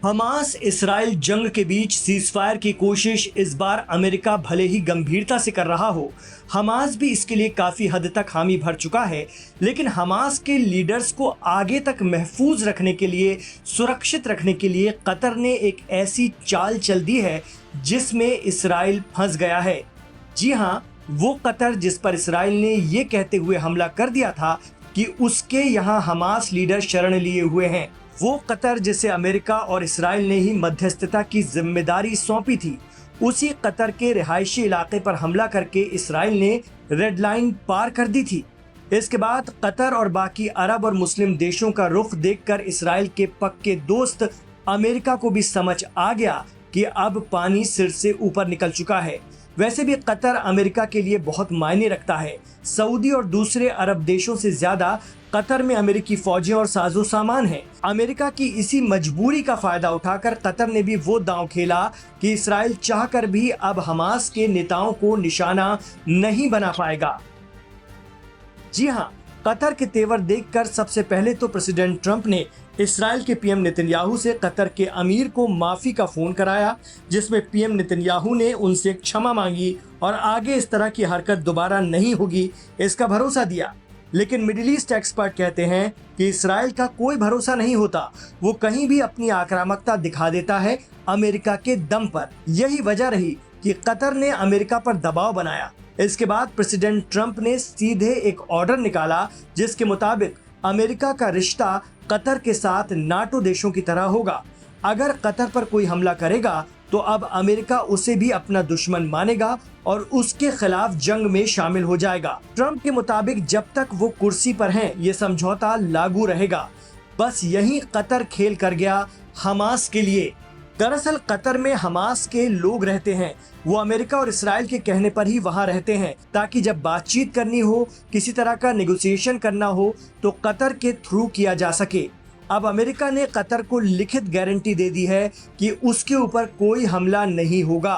Hamas Israel जंग के बीच ceasefire की कोशिश इस बार अमेरिका भले ही गंभीरता से कर रहा हो, हमास भी इसके लिए काफी हद तक हामी भर चुका है। लेकिन हमास के लीडर्स को आगे तक महफूज रखने के लिए, सुरक्षित रखने के लिए कतर ने एक ऐसी चाल चल दी है जिसमें इसराइल फंस गया है। जी हाँ, वो कतर जिस पर इसराइल ने ये कहते हुए हमला कर दिया था कि उसके यहाँ हमास लीडर शरण लिए हुए हैं, वो कतर जिसे अमेरिका और इसराइल ने ही मध्यस्थता की जिम्मेदारी सौंपी थी, उसी कतर के रिहायशी इलाके पर हमला करके इसराइल ने रेड लाइन पार कर दी थी। इसके बाद कतर और बाकी अरब और मुस्लिम देशों का रुख देखकर इसराइल के पक्के दोस्त अमेरिका को भी समझ आ गया कि अब पानी सिर से ऊपर निकल चुका है। वैसे भी कतर अमेरिका के लिए बहुत मायने रखता है। सऊदी और दूसरे अरब देशों से ज्यादा कतर में अमेरिकी फौजें और साजो सामान है। अमेरिका की इसी मजबूरी का फायदा उठाकर कतर ने भी वो दांव खेला कि इसराइल चाहकर भी अब हमास के नेताओं को निशाना नहीं बना पाएगा। जी हाँ, कतर के तेवर देखकर सबसे पहले तो प्रेसिडेंट ट्रंप ने इसराइल के पीएम नेतन्याहू से कतर के अमीर को माफी का फोन कराया, जिसमें पीएम नेतन्याहू ने उनसे क्षमा मांगी और आगे इस तरह की हरकत दोबारा नहीं होगी इसका भरोसा दिया। लेकिन मिडिल ईस्ट एक्सपर्ट कहते हैं कि इसराइल का कोई भरोसा नहीं होता, वो कहीं भी अपनी आक्रामकता दिखा देता है अमेरिका के दम पर। यही वजह रही कि कतर ने अमेरिका पर दबाव बनाया। इसके बाद प्रेसिडेंट ट्रंप ने सीधे एक ऑर्डर निकाला जिसके मुताबिक अमेरिका का रिश्ता कतर के साथ नाटो देशों की तरह होगा। अगर कतर पर कोई हमला करेगा तो अब अमेरिका उसे भी अपना दुश्मन मानेगा और उसके खिलाफ जंग में शामिल हो जाएगा। ट्रंप के मुताबिक जब तक वो कुर्सी पर हैं, ये समझौता लागू रहेगा। बस यही कतर खेल कर गया हमास के लिए। दरअसल कतर में हमास के लोग रहते हैं, वो अमेरिका और इसराइल के कहने पर ही वहां रहते हैं, ताकि जब बातचीत करनी हो, किसी तरह का नेगोशिएशन करना हो तो कतर के थ्रू किया जा सके। अब अमेरिका ने कतर को लिखित गारंटी दे दी है कि उसके ऊपर कोई हमला नहीं होगा।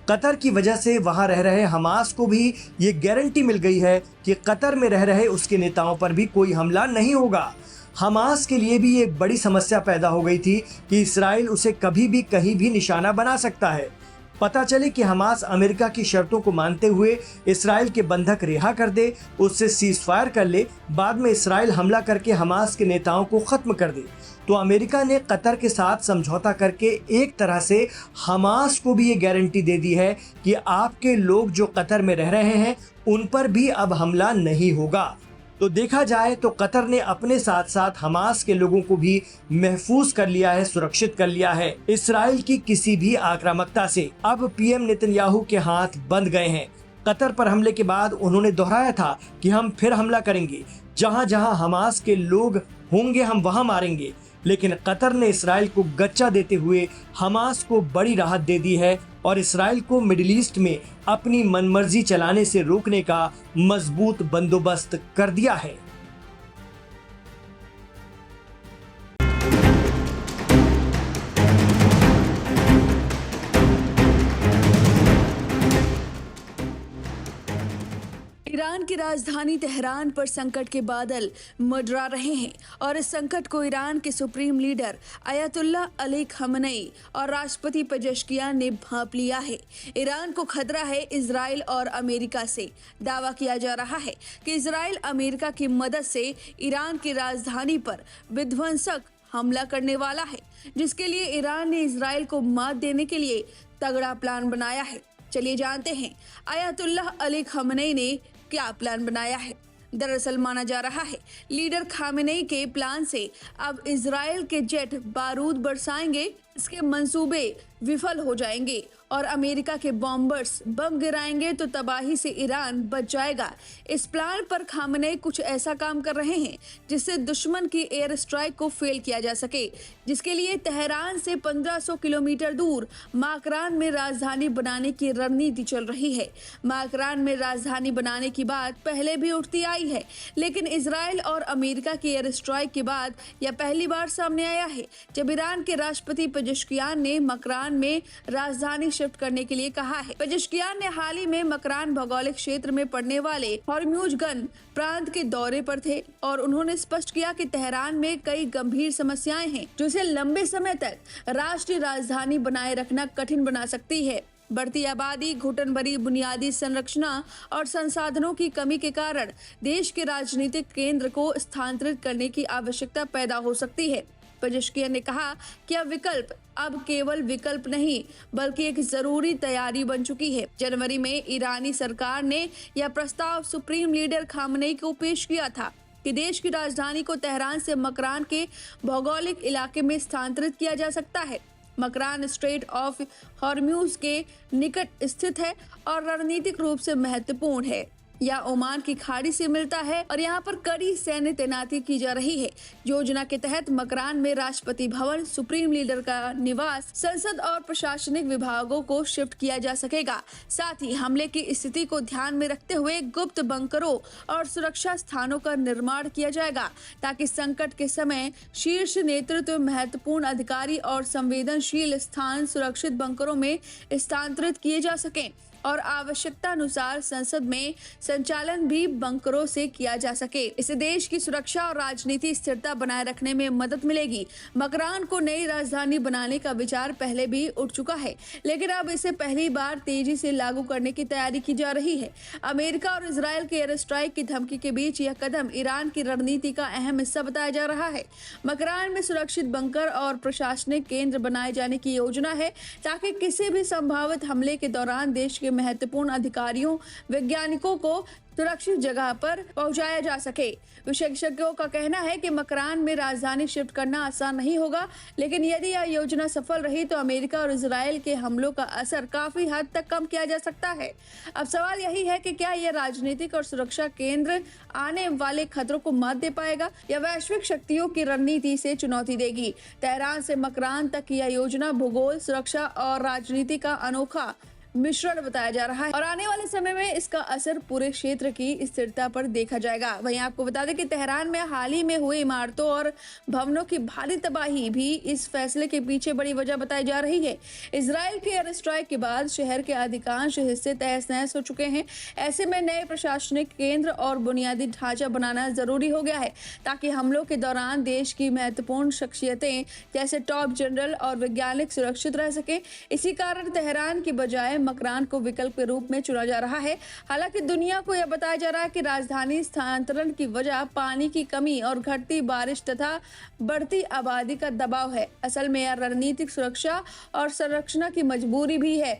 कतर की वजह से वहां रह रहे हमास को भी ये गारंटी मिल गई है कि कतर में रह रहे उसके नेताओं पर भी कोई हमला नहीं होगा। हमास के लिए भी एक बड़ी समस्या पैदा हो गई थी कि इसराइल उसे कभी भी कहीं भी निशाना बना सकता है। पता चले कि हमास अमेरिका की शर्तों को मानते हुए इसराइल के बंधक रिहा कर दे, उससे सीज फायर कर ले, बाद में इसराइल हमला करके हमास के नेताओं को खत्म कर दे, तो अमेरिका ने कतर के साथ समझौता करके एक तरह से हमास को भी ये गारंटी दे दी है कि आपके लोग जो कतर में रह रहे हैं उन पर भी अब हमला नहीं होगा। तो देखा जाए तो कतर ने अपने साथ साथ हमास के लोगों को भी महफूज कर लिया है, सुरक्षित कर लिया है इसराइल की किसी भी आक्रामकता से। अब पीएम नेतन्याहू के हाथ बंद गए हैं। कतर पर हमले के बाद उन्होंने दोहराया था कि हम फिर हमला करेंगे, जहां जहां हमास के लोग होंगे हम वहां मारेंगे। लेकिन कतर ने इसराइल को गच्चा देते हुए हमास को बड़ी राहत दे दी है और इसराइल को मिडिल ईस्ट में अपनी मनमर्जी चलाने से रोकने का मजबूत बंदोबस्त कर दिया है। ईरान की राजधानी तेहरान पर संकट के बादल मंडरा रहे हैं और इस संकट को ईरान के सुप्रीम लीडर अयतुल्लाह अली खamenei और राष्ट्रपति पेजेश्कियान ने भांप लिया है। ईरान को खतरा है इजराइल और अमेरिका से। दावा किया जा रहा है कि इजराइल अमेरिका की मदद से ईरान की राजधानी पर विध्वंसक हमला करने वाला है, जिसके लिए ईरान ने इजराइल को मात देने के लिए तगड़ा प्लान बनाया है। चलिए जानते हैं अयतुल्लाह अली खamenei ने क्या प्लान बनाया है। दरअसल माना जा रहा है लीडर खामेनेई के प्लान से अब इजराइल के जेट बारूद बरसाएंगे, इसके मंसूबे विफल हो जाएंगे और अमेरिका के बॉम्बर्स बम गिराएंगे तो तबाही से ईरान बच जाएगा। इस प्लान पर खामेनेई कुछ ऐसा काम कर रहे हैं जिससे दुश्मन की एयर स्ट्राइक को फेल किया जा सके, जिसके लिए तेहरान से 1500 किलोमीटर दूर माकरान में राजधानी बनाने की रणनीति चल रही है। माकरान में राजधानी बनाने की बात पहले भी उठती आई है, लेकिन इजराइल और अमेरिका की एयर स्ट्राइक के बाद यह पहली बार सामने आया है जब ईरान के राष्ट्रपति पेजेश्कियान ने मकरान में राजधानी शिफ्ट करने के लिए कहा है। पेजेश्कियान ने हाल ही में मकरान भौगोलिक क्षेत्र में पड़ने वाले हॉर्म्यूज़गन प्रांत के दौरे पर थे और उन्होंने स्पष्ट किया कि तेहरान में कई गंभीर समस्याएं हैं जो इसे लंबे समय तक राष्ट्रीय राजधानी बनाए रखना कठिन बना सकती है। बढ़ती आबादी, घुटन भरी बुनियादी संरचना और संसाधनों की कमी के कारण देश के राजनीतिक केंद्र को स्थानांतरित करने की आवश्यकता पैदा हो सकती है। पेजेश्कियान ने कहा कि विकल्प अब केवल विकल्प नहीं बल्कि एक जरूरी तैयारी बन चुकी है। जनवरी में ईरानी सरकार ने यह प्रस्ताव सुप्रीम लीडर खामनेई को पेश किया था कि देश की राजधानी को तेहरान से मकरान के भौगोलिक इलाके में स्थानांतरित किया जा सकता है। मकरान स्ट्रेट ऑफ हॉर्म्यूज के निकट स्थित है और रणनीतिक रूप से महत्वपूर्ण है। यह ओमान की खाड़ी से मिलता है और यहाँ पर कड़ी सैन्य तैनाती की जा रही है। योजना के तहत मकरान में राष्ट्रपति भवन, सुप्रीम लीडर का निवास, संसद और प्रशासनिक विभागों को शिफ्ट किया जा सकेगा। साथ ही हमले की स्थिति को ध्यान में रखते हुए गुप्त बंकरों और सुरक्षा स्थानों का निर्माण किया जाएगा ताकि संकट के समय शीर्ष नेतृत्व, महत्वपूर्ण अधिकारी और संवेदनशील स्थान सुरक्षित बंकरों में स्थानांतरित किए जा सकें और आवश्यकता अनुसार संसद में संचालन भी बंकरों से किया जा सके। इससे देश की सुरक्षा और राजनीतिक स्थिरता बनाए रखने में मदद मिलेगी। मकरान को नई राजधानी बनाने का विचार पहले भी उठ चुका है, लेकिन अब इसे पहली बार तेजी से लागू करने की तैयारी की जा रही है। अमेरिका और इजरायल के एयर स्ट्राइक की धमकी के बीच यह कदम ईरान की रणनीति का अहम हिस्सा बताया जा रहा है। मकरान में सुरक्षित बंकर और प्रशासनिक केंद्र बनाए जाने की योजना है ताकि किसी भी संभावित हमले के दौरान देश के महत्वपूर्ण अधिकारियों, वैज्ञानिकों को सुरक्षित जगह पर पहुंचाया जा सके। विशेषज्ञों का कहना है कि मकरान में राजधानी शिफ्ट करना आसान नहीं होगा, लेकिन यदि यह योजना सफल रही तो अमेरिका और इजरायल के हमलों का असर काफी हद तक कम किया जा सकता है। अब सवाल यही है कि क्या यह राजनीतिक और सुरक्षा केंद्र आने वाले खतरों को मात दे पाएगा या वैश्विक शक्तियों की रणनीति से चुनौती देगी। तेहरान से मकरान तक यह योजना भूगोल, सुरक्षा और राजनीति का अनोखा मिश्रण बताया जा रहा है और आने वाले समय में इसका असर पूरे क्षेत्र की स्थिरता पर देखा जाएगा। वहीं आपको बता दें कि तेहरान में हाल ही में हुए इमारतों और भवनों की भारी तबाही भी इस फैसले के पीछे बड़ी वजह बताई जा रही है। इजराइल के एयर स्ट्राइक के बाद शहर के अधिकांश हिस्से तहस नहस हो चुके हैं। ऐसे में नए प्रशासनिक केंद्र और बुनियादी ढांचा बनाना जरूरी हो गया है ताकि हमलों के दौरान देश की महत्वपूर्ण शख्सियतें जैसे टॉप जनरल और वैज्ञानिक सुरक्षित रह सके। इसी कारण तेहरान की बजाय मकरान को विकल्प के रूप में चुना जा रहा है। हालांकि दुनिया को यह बताया जा रहा है कि राजधानी स्थानांतरण की वजह पानी की कमी और घटती बारिश तथा बढ़ती आबादी का दबाव है। असल में यह रणनीतिक सुरक्षा और संरक्षण की मजबूरी भी है।